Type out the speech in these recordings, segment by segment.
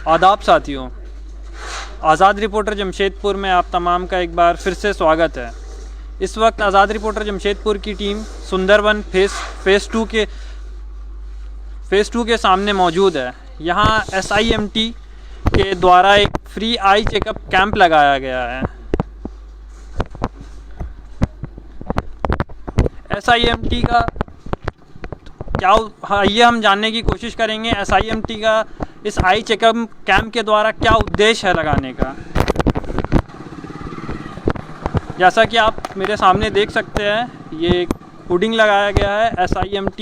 आदाब साथियों, आज़ाद रिपोर्टर जमशेदपुर में आप तमाम का एक बार फिर से स्वागत है। इस वक्त आज़ाद रिपोर्टर जमशेदपुर की टीम सुंदरवन फेज़ टू के सामने मौजूद है। यहाँ SIMT के द्वारा एक फ्री आई चेकअप कैंप लगाया गया है। SIMT का क्या, आइए हम जानने की कोशिश करेंगे SIMT का इस आई चेकअप कैंप के द्वारा क्या उद्देश्य है लगाने का। जैसा कि आप मेरे सामने देख सकते हैं, ये होर्डिंग लगाया गया है SIMT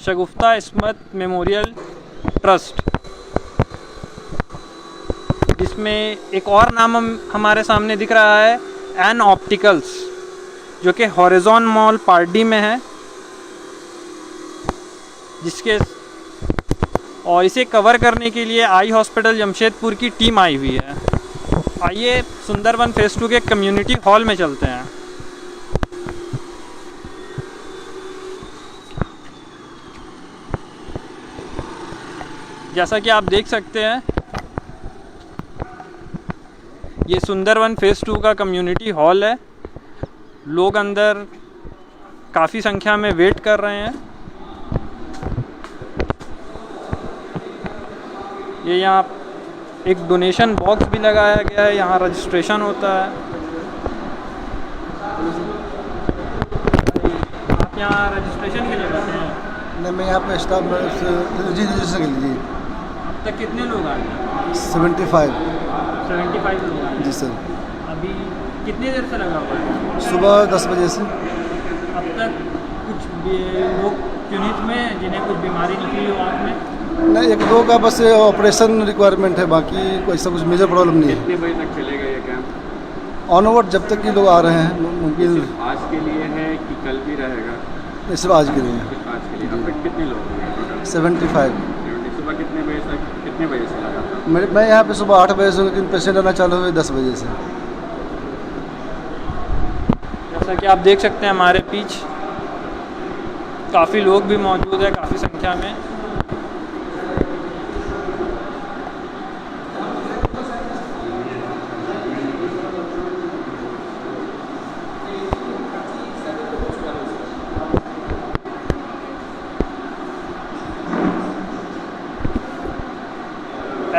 शगुफ्ता इस्मत मेमोरियल ट्रस्ट, जिसमें एक और नाम हमारे सामने दिख रहा है एन ऑप्टिकल्स, जो कि हॉरिजॉन मॉल पार्डी में है, जिसके और इसे कवर करने के लिए आई हॉस्पिटल जमशेदपुर की टीम आई हुई है। आइए सुंदरवन फेज़ 2 के कम्युनिटी हॉल में चलते हैं। जैसा कि आप देख सकते हैं, ये सुंदरवन फेज़ 2 का कम्युनिटी हॉल है। लोग अंदर काफ़ी संख्या में वेट कर रहे हैं। ये यहाँ एक डोनेशन बॉक्स भी लगाया गया है, यहाँ रजिस्ट्रेशन होता है। आप यहाँ रजिस्ट्रेशन के लिए बैठे हैं? नहीं, मैं यहाँ पे स्टाफ रजिस्ट्रेशन के लिए। अब तक कितने लोग आए हैं? 75 लोग आए हैं। जी सर। अभी कितनी देर से लगा हुआ है? सुबह 10 बजे से। अब तक कुछ लोग यूनिट में जिन्हें कुछ बीमारी निकली हो आँख में? नहीं, एक दो का बस ऑपरेशन रिक्वायरमेंट है, बाकी कोई ऐसा कुछ मेजर प्रॉब्लम नहीं है। कितने बजे तक चलेगा ये कैंप? ऑन ओवर जब तक कि लोग आ रहे हैं मुमकिन। आज के लिए है कि कल भी रहेगा? नहीं, सिर्फ आज के लिए। आज के लिए। अब तक कितने लोग होंगे टोटल? 75। सुबह कितने बजे तक, कितने बजे से लगा था? मैं यहाँ पे सुबह 8 बजे से, लेकिन पेशेंट आना चालू हुए 10 बजे से। जैसा कि आप देख सकते हैं, हमारे पीछे काफ़ी लोग भी मौजूद है, काफ़ी संख्या में।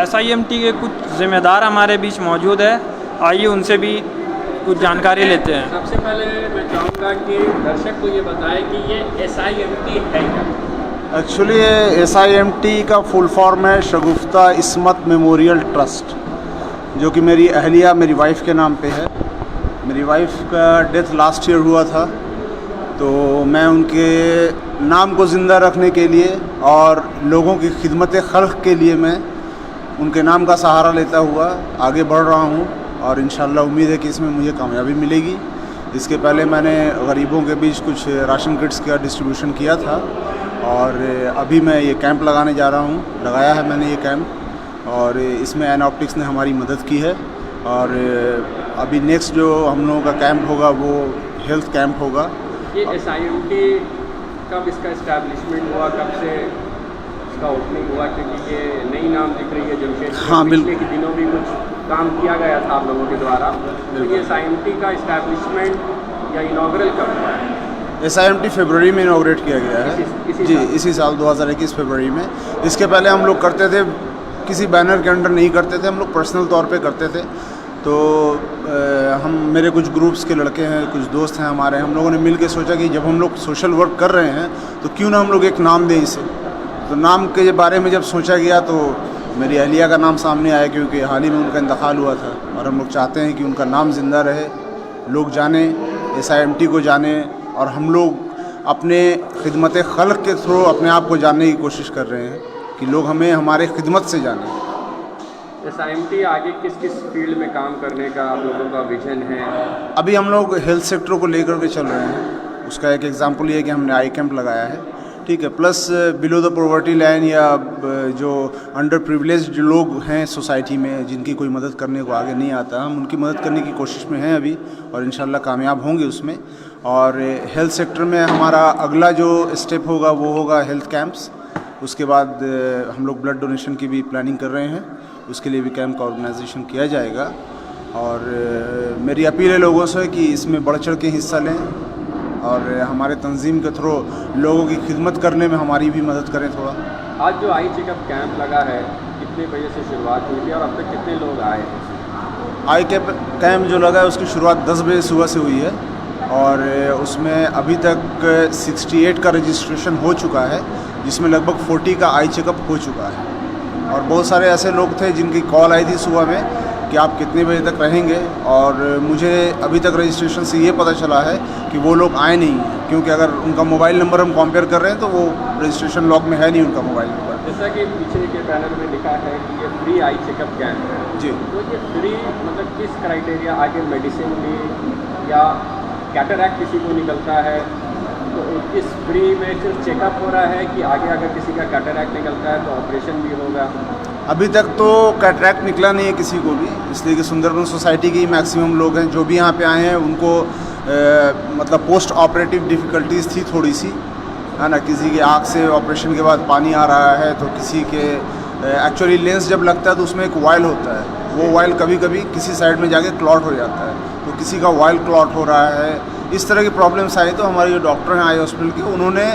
SIMT के कुछ ज़िम्मेदार हमारे बीच मौजूद है। आइए उनसे भी कुछ जानकारी लेते हैं। सबसे पहले मैं चाहूँगा कि दर्शक को ये बताएं कि ये SIMT है क्या? एक्चुअली ये SIMT का फुल फॉर्म है शगुफ्ता इस्मत मेमोरियल ट्रस्ट, जो कि मेरी अहलिया, मेरी वाइफ के नाम पे है। मेरी वाइफ का डेथ लास्ट ईयर हुआ था, तो मैं उनके नाम को ज़िंदा रखने के लिए और लोगों की खिदमत खल्क़ के लिए मैं उनके नाम का सहारा लेता हुआ आगे बढ़ रहा हूँ, और इंशाल्लाह उम्मीद है कि इसमें मुझे कामयाबी मिलेगी। इसके पहले मैंने गरीबों के बीच कुछ राशन किट्स का डिस्ट्रीब्यूशन किया था, और अभी मैं ये कैंप लगाने जा रहा हूँ। लगाया है मैंने ये कैंप, और इसमें एन ऑप्टिक्स ने हमारी मदद की है। और अभी नेक्स्ट जो हम लोगों का कैंप होगा वो हेल्थ कैंप होगा। ये SIMT कब इसका इस्टेब्लिशमेंट हुआ, कब से इसका ओपनिंग हुआ? क्योंकि ये नई नाम दिख रही है जमशेदपुर। हाँ, पिछले के दिनों भी कुछ काम किया गया था आप लोगों के द्वारा। तो ये SIMT का इस्टेब्लिशमेंट या इनॉग्रल कब हुआ है? SIMT फरवरी में इनॉग्रेट किया गया है। जी, इसी साल 2021 फरवरी में। इसके पहले हम लोग करते थे, किसी बैनर के अंडर नहीं करते थे, हम लोग पर्सनल तौर पे करते थे। तो हम, मेरे कुछ ग्रुप्स के लड़के हैं, कुछ दोस्त हैं हमारे, हम लोगों ने मिल के सोचा कि जब हम लोग सोशल वर्क कर रहे हैं तो क्यों ना हम लोग एक नाम दें इसे। तो नाम के बारे में जब सोचा गया तो मेरी अहलिया का नाम सामने आया, क्योंकि हाल ही में उनका इंतकाल हुआ था, और हम लोग चाहते हैं कि उनका नाम ज़िंदा रहे, लोग जाने, SIMT को जाने, और हम लोग अपने खिदमत खल्क़ के थ्रू अपने आप को जानने की कोशिश कर रहे हैं कि लोग हमें हमारे खिदमत से जाने। SIMT आगे किस किस फील्ड में काम करने का आप लोगों का विजन है? अभी हम लोग हेल्थ सेक्टर को लेकर के चल रहे हैं। उसका एक एग्जांपल ये है कि हमने आई कैंप लगाया है, ठीक है। Plus below the poverty line या जो अंडर प्रिविलेज्ड लोग हैं सोसाइटी में, जिनकी कोई मदद करने को आगे नहीं आता, हम उनकी मदद करने की कोशिश में हैं अभी, और इंशाल्लाह कामयाब होंगे उसमें। और हेल्थ सेक्टर में हमारा अगला जो स्टेप होगा वो होगा हेल्थ कैंप्स। उसके बाद हम लोग ब्लड डोनेशन की भी प्लानिंग कर रहे हैं, उसके लिए भी कैंप का ऑर्गेनाइजेशन किया जाएगा। और मेरी अपील है लोगों से कि इसमें बढ़ चढ़ के हिस्सा लें और हमारे तंजीम के थ्रू लोगों की खिदमत करने में हमारी भी मदद करें थोड़ा। आज जो आई चेकअप कैंप लगा है, कितने बजे से शुरुआत हुई थी और अब तक कितने लोग आए हैं? आई कैंप जो लगा है उसकी शुरुआत 10 बजे सुबह से हुई है और उसमें अभी तक 68 का रजिस्ट्रेशन हो चुका है, जिसमें लगभग 40 का आई चेकअप हो चुका है। और बहुत सारे ऐसे लोग थे जिनकी कॉल आई थी सुबह में कि आप कितने बजे तक रहेंगे, और मुझे अभी तक रजिस्ट्रेशन से ये पता चला है कि वो लोग आए नहीं, क्योंकि अगर उनका मोबाइल नंबर हम कंपेयर कर रहे हैं तो वो रजिस्ट्रेशन लॉग में है नहीं उनका मोबाइल नंबर। जैसा कि पीछे के बैनर में लिखा है कि ये फ्री आई चेकअप कैंप है जी, तो ये फ्री मतलब किस क्राइटेरिया, आगे मेडिसिन भी या कैटरैक्ट किसी को निकलता है तो इस फ्री में सिर्फ चेकअप हो रहा है कि आगे अगर किसी का कैटरैक्ट निकलता है तो ऑपरेशन भी होगा? अभी तक तो कैटरैक्ट निकला नहीं है किसी को भी, इसलिए कि सुंदरबन सोसाइटी के ही मैक्सिमम लोग हैं जो भी यहाँ पे आए हैं उनको मतलब पोस्ट ऑपरेटिव डिफ़िकल्टीज़ थी थोड़ी सी, है ना। किसी की आँख से ऑपरेशन के बाद पानी आ रहा है, तो किसी के एक्चुअली लेंस जब लगता है तो उसमें एक वायल होता है, वो वायल कभी कभी किसी साइड में जाके क्लॉट हो जाता है, तो किसी का वायल क्लॉट हो रहा है। इस तरह की प्रॉब्लम्स आई तो हमारे जो डॉक्टर हैं आई हॉस्पिटल के, उन्होंने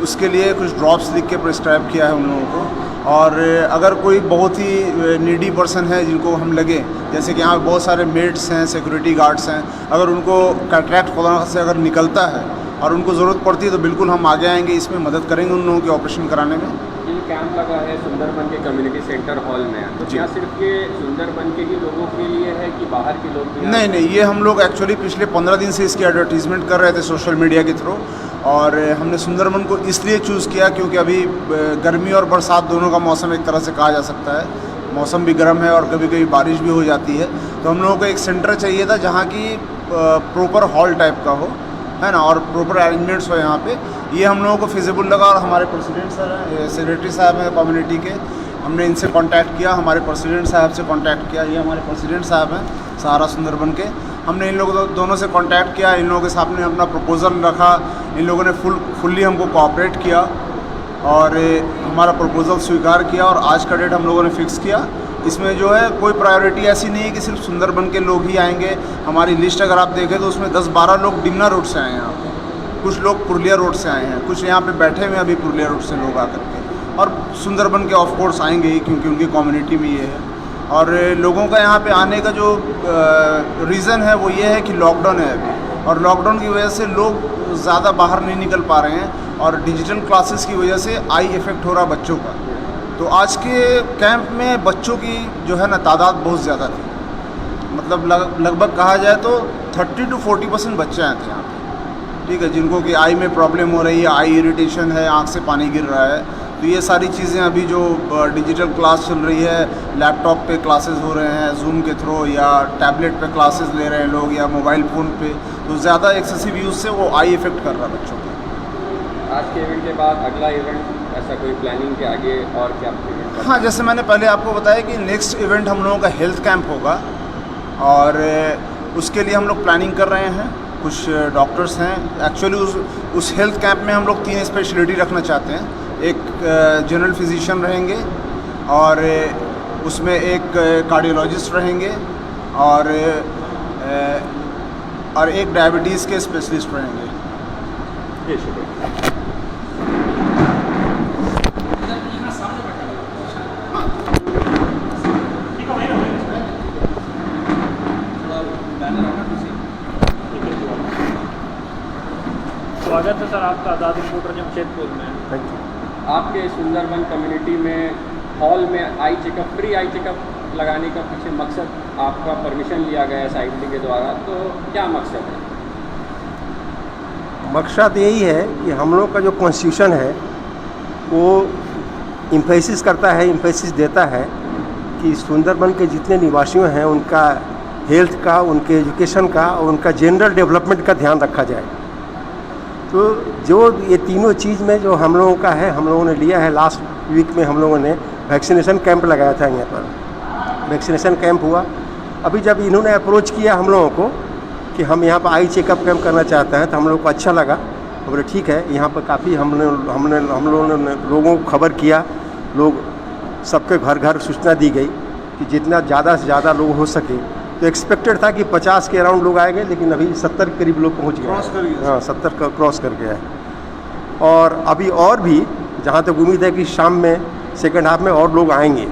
उसके लिए कुछ ड्रॉप्स लिख के प्रिस्क्राइब किया है उन लोगों को। और अगर कोई बहुत ही नीडी पर्सन है जिनको हम लगे, जैसे कि यहाँ बहुत सारे मेड्स हैं, सिक्योरिटी गार्ड्स हैं, अगर उनको कैटरैक्ट खुदा से अगर निकलता है और उनको ज़रूरत पड़ती है तो बिल्कुल हम आगे आएंगे, इसमें मदद करेंगे उन लोगों के ऑपरेशन कराने में। ये कैंप लगा है सुंदरबन के कम्युनिटी सेंटर हॉल में, तो क्या सिर्फ ये सुंदरबन के ही लोगों के लिए है कि बाहर के लोग भी? नहीं, ये हम लोग एक्चुअली पिछले 15 दिन से इसकी एडवर्टीजमेंट कर रहे थे सोशल मीडिया के थ्रू, और हमने सुंदरबन को इसलिए चूज़ किया क्योंकि अभी गर्मी और बरसात दोनों का मौसम एक तरह से कहा जा सकता है, मौसम भी गर्म है और कभी कभी बारिश भी हो जाती है, तो हम लोगों को एक सेंटर चाहिए था जहाँ की प्रॉपर हॉल टाइप का हो, है ना, और प्रॉपर अरेंजमेंट्स हो यहाँ पे। ये हम लोगों को फिजिबल लगा और हमारे प्रेसिडेंट सर हैं, सेक्रेटरी साहब हैं कम्युनिटी के, हमने इनसे कांटेक्ट किया, हमारे प्रेसिडेंट साहब से कांटेक्ट किया, ये हमारे प्रेसिडेंट साहब हैं सहारा सुंदरबन के, हमने इन लोगों दोनों से कांटेक्ट किया, इन लोगों के सामने अपना प्रपोज़ल रखा, इन लोगों ने फुल्ली हमको कोऑपरेट किया और हमारा प्रपोज़ल स्वीकार किया, और आज का डेट हम लोगों ने फ़िक्स किया। इसमें जो है कोई प्रायोरिटी ऐसी नहीं है कि सिर्फ सुंदरबन के लोग ही आएंगे। हमारी लिस्ट अगर आप देखें तो उसमें 10-12 लोग डिमना रोड से आए हैं यहाँ पे, कुछ लोग पुरुलिया रोड से आए हैं, कुछ यहाँ पे बैठे हुए अभी पुरुलिया रोड से लोग आकर के, और सुंदरबन के ऑफ कोर्स आएंगे ही क्योंकि उनकी कम्युनिटी में ये है। और लोगों का यहाँ पे आने का जो रीज़न है वो ये है कि लॉकडाउन है अभी, और लॉकडाउन की वजह से लोग ज़्यादा बाहर नहीं निकल पा रहे हैं, और डिजिटल क्लासेस की वजह से आई इफ़ेक्ट हो रहा बच्चों का। तो आज के कैंप में बच्चों की जो है ना तादाद बहुत ज़्यादा थी, मतलब लगभग कहा जाए तो 30 to 40% बच्चे आए थे यहाँ पे, ठीक है, जिनको कि आई में प्रॉब्लम हो रही है, आई इरिटेशन है, आँख से पानी गिर रहा है। तो ये सारी चीज़ें अभी जो डिजिटल क्लास चल रही है, लैपटॉप पे क्लासेस हो रहे हैं जूम के थ्रू, या टैबलेट पे क्लासेस ले रहे हैं लोग, या मोबाइल फ़ोन पे, तो ज़्यादा एक्सेसिव यूज़ से वो आई इफ़ेक्ट कर रहा है बच्चों को। आज के इवेंट के बाद अगला इवेंट ऐसा कोई प्लानिंग के आगे और क्या? हाँ, जैसे मैंने पहले आपको बताया कि नेक्स्ट इवेंट हम लोगों का हेल्थ कैंप होगा, और उसके लिए हम लोग प्लानिंग कर रहे हैं। कुछ डॉक्टर्स हैं, एक्चुअली उस हेल्थ कैंप में हम लोग 3 स्पेशलिटी रखना चाहते हैं। एक जनरल फिजिशियन रहेंगे, और उसमें एक कार्डियोलॉजिस्ट रहेंगे, और एक डायबिटीज़ के स्पेशलिस्ट रहेंगे। जी, शुक्रिया। स्वागत है सर आपका आज़ाद रिपोर्टर जमशेदपुर में। Thank you. आपके सुंदरबन कम्युनिटी में हॉल में eye checkup, free eye checkup लगाने का पीछे मकसद, आपका परमिशन लिया गया है साइट के द्वारा, तो क्या मकसद है? मकसद यही है कि हम लोग का जो कॉन्स्टिट्यूशन है वो इम्फेसिस करता है, इम्फेसिस देता है कि सुंदरबन के जितने निवासियों हैं उनका हेल्थ का, उनके एजुकेशन का और उनका जनरल डेवलपमेंट का ध्यान रखा जाए। तो जो ये तीनों चीज़ में जो हम लोगों का है, हम लोगों ने लिया है। लास्ट वीक में हम लोगों ने वैक्सीनेशन कैंप लगाया था, यहाँ पर वैक्सीनेशन कैंप हुआ। अभी जब इन्होंने अप्रोच किया हम लोगों को कि हम यहाँ पर आई चेकअप कैंप करना चाहते हैं, तो हम लोग को अच्छा लगा बोले ठीक है, यहाँ पर काफ़ी हम लोगों ने लोगों को खबर किया, लोग सबके घर घर सूचना दी गई कि जितना ज़्यादा से ज़्यादा लोग हो सके। तो एक्सपेक्टेड था कि 50 के अराउंड लोग आएंगे, लेकिन अभी 70 के करीब लोग पहुँच गए। हाँ, 70 का क्रॉस कर गया है। और अभी और भी जहाँ तक उम्मीद है कि शाम में सेकेंड हाफ में और लोग आएंगे।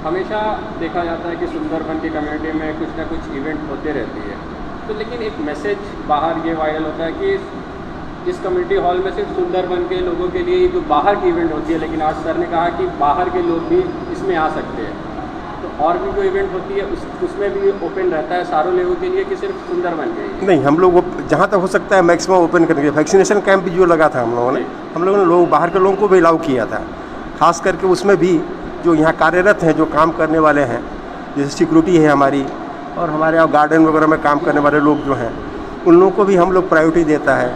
हमेशा देखा जाता है कि सुंदरबन की कम्युनिटी में कुछ ना कुछ इवेंट होते रहती है, तो लेकिन एक मैसेज बाहर ये वायरल होता है कि इस कम्युनिटी हॉल में सिर्फ सुंदरबन के लोगों के लिए जो बाहर की इवेंट होती है, लेकिन आज सर ने कहा कि बाहर के लोग भी इसमें आ सकते हैं। तो और भी जो इवेंट होती है उसमें भी ओपन रहता है सारों लोगों के लिए कि सिर्फ सुंदरबन के लिए? नहीं, हम लोग जहाँ तक हो सकता है मैक्सिमम ओपन करेंगे। वैक्सीनेशन कैंप भी जो लगा था हम लोगों ने लोग बाहर के लोगों को भी अलाउ किया था। खास करके उसमें भी जो यहाँ कार्यरत हैं, जो काम करने वाले हैं, जैसे सिक्योरिटी है हमारी, और हमारे यहाँ गार्डन वगैरह में काम करने वाले लोग जो हैं, उन लोगों को भी हम लोग प्रायोरिटी देता है।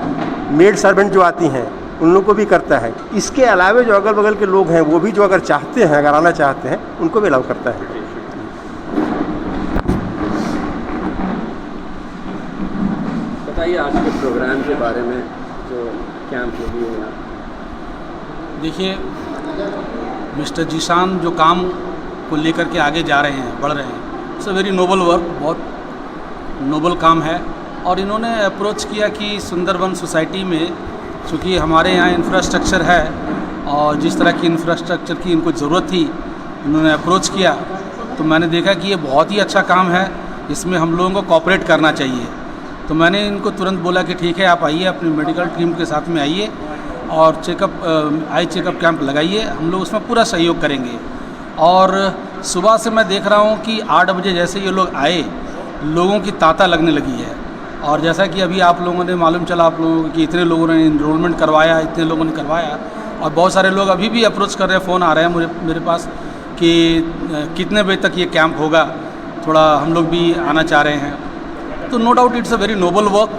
मेड सर्वेंट जो आती हैं उन लोगों को भी करता है। इसके अलावा जो अगल बगल के लोग हैं वो भी जो अगर चाहते हैं, अगर आना चाहते हैं, उनको भी अलाउ करता है। बताइए आज के प्रोग्राम के बारे में जो कैंप लगी है। देखिए, मिस्टर जीशान जो काम को लेकर के आगे जा रहे हैं, बढ़ रहे हैं, it's a very noble work, बहुत नोबल काम है। और इन्होंने अप्रोच किया कि सुंदरबन सोसाइटी में चूँकि हमारे यहाँ इंफ्रास्ट्रक्चर है और जिस तरह की इंफ्रास्ट्रक्चर की इनको ज़रूरत थी, इन्होंने अप्रोच किया। तो मैंने देखा कि ये बहुत ही अच्छा काम है, इसमें हम लोगों को कोऑपरेट करना चाहिए। तो मैंने इनको तुरंत बोला कि ठीक है, आप आइए, अपनी मेडिकल टीम के साथ में आइए और आई चेकअप कैंप लगाइए, हम लोग उसमें पूरा सहयोग करेंगे। और सुबह से मैं देख रहा हूँ कि 8 बजे जैसे ये लोग आए, लोगों की तांता लगने लगी है। और जैसा कि अभी आप लोगों ने मालूम चला, आप लोगों को कि इतने लोगों ने इनरोलमेंट करवाया, इतने लोगों ने करवाया, और बहुत सारे लोग अभी भी अप्रोच कर रहे हैं, फ़ोन आ रहे हैं मेरे पास कि कितने बजे तक ये कैंप होगा, थोड़ा हम लोग भी आना चाह रहे हैं। तो no doubt it's a very noble work,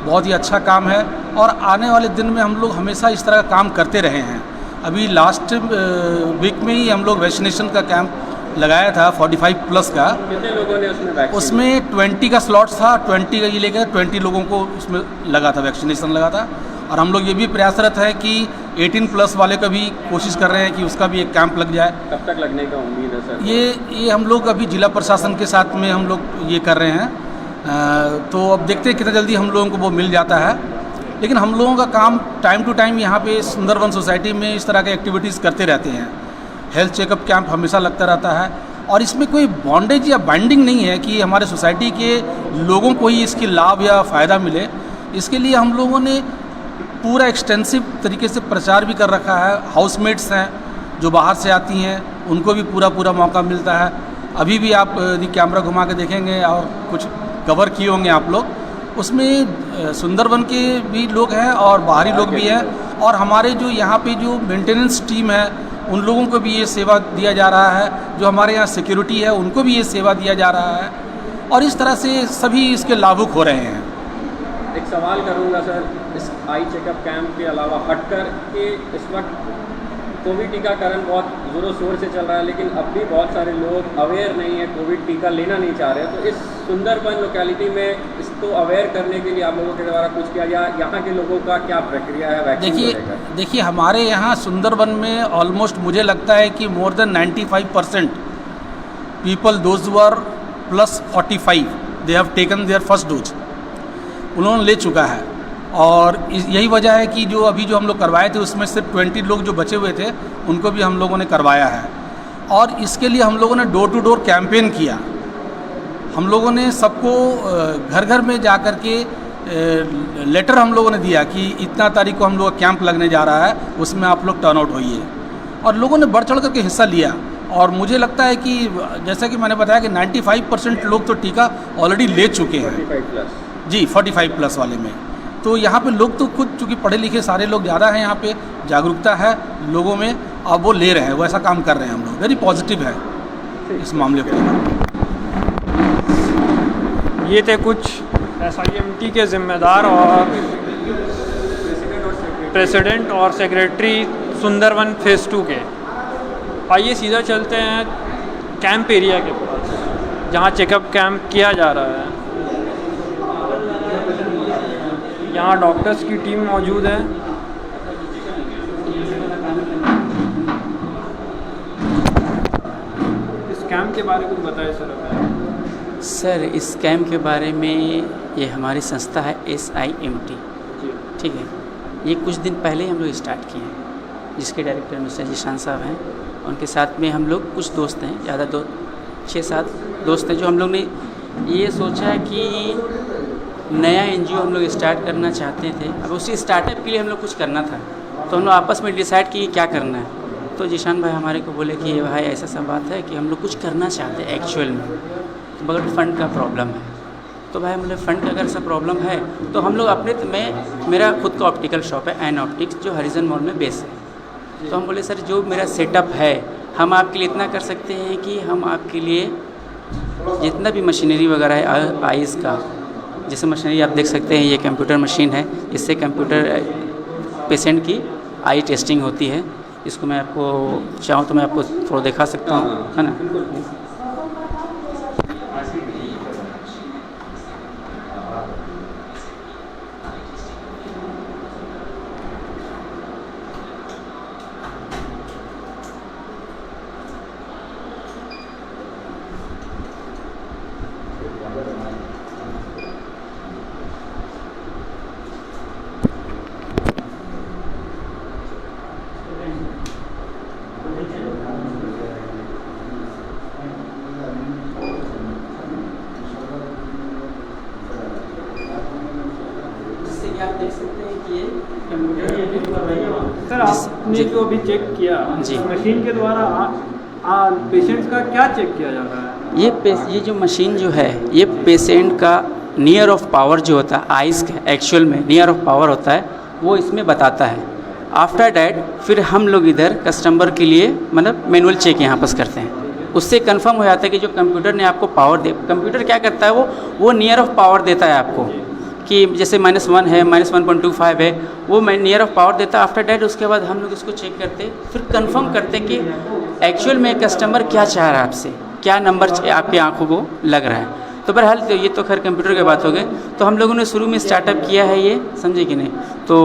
बहुत ही अच्छा काम है। और आने वाले दिन में हम लोग हमेशा इस तरह का काम करते रहे हैं। अभी लास्ट वीक में ही हम लोग वैक्सीनेशन का कैंप लगाया था 45+ का। कितने लोगों ने उसमें वैक्सीन? उसमें 20 का स्लॉट था, 20 का ये लेकर 20 लोगों को उसमें लगा था, वैक्सीनेशन लगा था। और हम लोग ये भी प्रयासरत है कि 18+ वाले का भी कोशिश कर रहे हैं कि उसका भी एक कैंप लग जाए। कब तक लगने का उम्मीद है सर? ये हम लोग अभी जिला प्रशासन के साथ में हम लोग ये कर रहे हैं। तो अब देखते हैं कितना जल्दी हम लोगों को वो मिल जाता है। लेकिन हम लोगों का काम टाइम टू टाइम यहाँ पे सुंदरबन सोसाइटी में इस तरह के एक्टिविटीज़ करते रहते हैं। हेल्थ चेकअप कैंप हमेशा लगता रहता है और इसमें कोई बॉन्डेज या बाइंडिंग नहीं है कि हमारे सोसाइटी के लोगों को ही इसकी लाभ या फ़ायदा मिले। इसके लिए हम लोगों ने पूरा एक्सटेंसिव तरीके से प्रचार भी कर रखा है। हाउसमेट्स हैं जो बाहर से आती हैं, उनको भी पूरा मौका मिलता है। अभी भी आप यदि कैमरा घुमा के देखेंगे और कुछ कवर किए होंगे आप लोग, उसमें सुंदरबन के भी लोग हैं और बाहरी लोग भी हैं। और हमारे जो यहाँ पे जो मेंटेनेंस टीम है, उन लोगों को भी ये सेवा दिया जा रहा है। जो हमारे यहाँ सिक्योरिटी है, उनको भी ये सेवा दिया जा रहा है। और इस तरह से सभी इसके लाभुक हो रहे हैं। एक सवाल करूँगा सर, इस आई चेकअप कैंप के अलावा हटकर कि इस वक्त कोविड टीकाकरण बहुत ज़ोरों शोर से चल रहा है, लेकिन अब भी बहुत सारे लोग अवेयर नहीं है, कोविड टीका लेना नहीं चाह रहे। तो इस सुंदरबन लोकेलिटी में इसको अवेयर करने के लिए आप लोगों के द्वारा कुछ किया, या यहाँ के लोगों का क्या प्रक्रिया है वैक्सीन को लेकर? देखिए हमारे यहाँ सुंदरबन में ऑलमोस्ट मुझे लगता है कि more than 95% people those who are +45 they have taken their first dose, उन्होंने ले चुका है। और यही वजह है कि जो अभी जो हम लोग करवाए थे उसमें सिर्फ 20 लोग जो बचे हुए थे उनको भी हम लोगों ने करवाया है। और इसके लिए हम लोगों ने डोर टू डोर कैंपेन किया। हम लोगों ने सबको घर घर में जा कर के लेटर हम लोगों ने दिया कि इतना तारीख को हम लोग कैंप लगने जा रहा है, उसमें आप लोग टर्न आउट होइए। और लोगों ने बढ़ चढ़ करके हिस्सा लिया। और मुझे लगता है कि जैसा कि मैंने बताया कि 95% लोग तो टीका ऑलरेडी ले चुके हैं। 45+? जी, 45+ वाले में। तो यहाँ पे लोग तो खुद चूँकि पढ़े लिखे सारे लोग ज़्यादा हैं, यहाँ पे जागरूकता है लोगों में, अब वो ले रहे हैं, वो ऐसा काम कर रहे हैं। हम लोग वेरी पॉजिटिव है इस मामले को। ये थे कुछ SIMT के ज़िम्मेदार और प्रेसिडेंट और सेक्रेटरी सुंदरबन फेज़ 2 के। आइए सीधा चलते हैं कैंप एरिया के पास जहाँ चेकअप कैंप किया जा रहा है। यहाँ डॉक्टर्स की टीम मौजूद है। इस कैंप के बारे में कुछ बताएं सर हमें। सर इस कैंप के बारे में ये हमारी संस्था है SIMT, ठीक है। ये कुछ दिन पहले ही हम लोग स्टार्ट किए हैं, जिसके डायरेक्टर मिस्टर जीशान साहब हैं। उनके साथ में हम लोग कुछ दोस्त हैं, ज़्यादा 6-7 दोस्त हैं, जो हम लोग ने ये सोचा कि नया NGO हम लोग स्टार्ट करना चाहते थे। अब उसी स्टार्टअप के लिए हम लोग कुछ करना था, तो हम लोग आपस में डिसाइड किए क्या करना है। तो जीशान भाई हमारे को बोले कि ये भाई ऐसा सब बात है कि हम लोग कुछ करना चाहते हैं एक्चुअल में, मगर फंड का प्रॉब्लम है। तो भाई बोले फंड का अगर सब प्रॉब्लम है तो हम लोग अपने मेरा खुद का ऑप्टिकल शॉप है एन ऑप्टिक्स, जो हरिजन मॉल में बेस है। तो हम बोले सर जो मेरा सेटअप है हम आपके लिए इतना कर सकते हैं कि हम आपके लिए जितना भी मशीनरी वगैरह है आइज़ का, जैसे मशीनरी आप देख सकते हैं, ये कंप्यूटर मशीन है, इससे कंप्यूटर पेशेंट की आई टेस्टिंग होती है। इसको मैं आपको चाहूँ तो मैं आपको थोड़ा दिखा सकता हूँ, है ना। आप देख सकते हैं कि ये सर आपने जो अभी चेक किया जी, मशीन के द्वारा पेशेंट्स का क्या चेक किया जा रहा है? ये जो मशीन जो है ये पेशेंट का नियर ऑफ पावर जो होता है आइज़ का एक्चुअल में नियर ऑफ पावर होता है, वो इसमें बताता है। आफ्टर डैट फिर हम लोग इधर कस्टमर के लिए मतलब मैनुअल चेक यहाँ पर करते हैं। उससे कंफर्म हो जाता है कि जो कंप्यूटर ने आपको पावर दे, कंप्यूटर क्या करता है वो नियर ऑफ पावर देता है आपको, कि जैसे -1 है, -1.25 है, वो नियर ऑफ पावर देता है। आफ्टर डैट उसके बाद हम लोग इसको चेक करते, फिर कंफर्म करते कि एक्चुअल में कस्टमर क्या चाह रहा है आपसे, क्या नंबर आपकी आंखों को लग रहा है। तो बहरहाल तो ये तो खैर कंप्यूटर की बात हो गई। तो हम लोगों ने शुरू में स्टार्टअप किया है ये, समझे कि नहीं। तो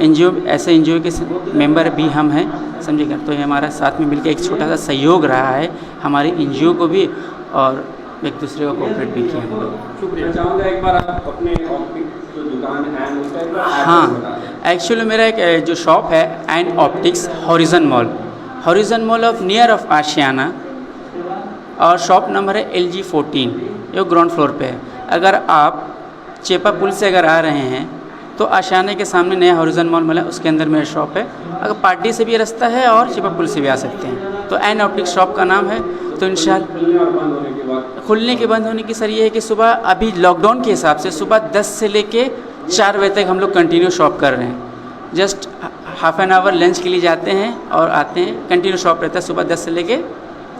NGO ऐसे NGO के मेंबर भी हम हैं, समझे क्या। तो ये हमारा साथ में मिलकर एक छोटा सा सहयोग रहा है हमारी NGO को भी, और एक दूसरे को कोऑपरेट भी किया हम लोग। शुक्रिया। चाहूँगा एक बार आप अपने ऑप्टिक्स जो दुकान है उसका एक बार हाँ, एक्चुअली मेरा एक जो शॉप है N optics horizon mall of near of Ashiyana, और शॉप नंबर है LG14, ये ग्राउंड फ्लोर पे है। अगर आप चेपा पुल से अगर आ रहे हैं तो आशियाना के सामने नया हॉरिजन मॉल मिला, उसके अंदर मेरा शॉप है। अगर पार्टी से भी रास्ता है और चेपा पुल से भी आ सकते हैं। तो एन ऑप्टिक्स शॉप का नाम है। तो इंशाल्लाह खुलने के बंद होने की सर ये है कि सुबह अभी लॉकडाउन के हिसाब से सुबह 10 से लेके 4 बजे तक हम लोग कंटिन्यू शॉप कर रहे हैं। Just half an hour lunch के लिए जाते हैं और आते हैं, कंटिन्यू शॉप रहता है सुबह 10 से लेके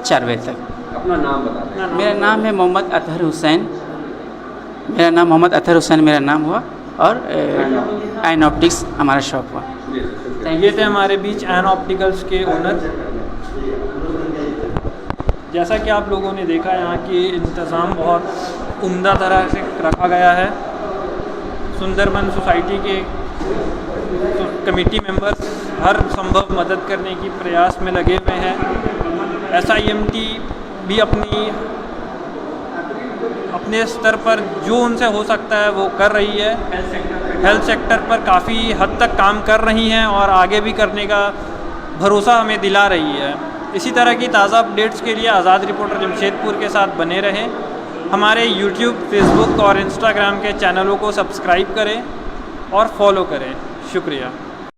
4 बजे तक। अपना नाम बता दें। मेरा नाम है मोहम्मद अतहर हुसैन, मेरा नाम हुआ, और एन ऑप्टिक्स हमारा शॉप हुआ। ये थे हमारे बीच एन ऑप्टिकल्स के ओनर। जैसा कि आप लोगों ने देखा, यहाँ की इंतज़ाम बहुत उम्दा तरह से रखा गया है। सुंदरबन सोसाइटी के कमेटी मेंबर्स हर संभव मदद करने की प्रयास में लगे हुए हैं। SIMT भी अपने स्तर पर जो उनसे हो सकता है वो कर रही है। हेल्थ सेक्टर पर काफ़ी हद तक काम कर रही हैं और आगे भी करने का भरोसा हमें दिला रही है। इसी तरह की ताज़ा अपडेट्स के लिए आज़ाद रिपोर्टर जमशेदपुर के साथ बने रहें। हमारे YouTube, Facebook और Instagram के चैनलों को सब्सक्राइब करें और फॉलो करें। शुक्रिया।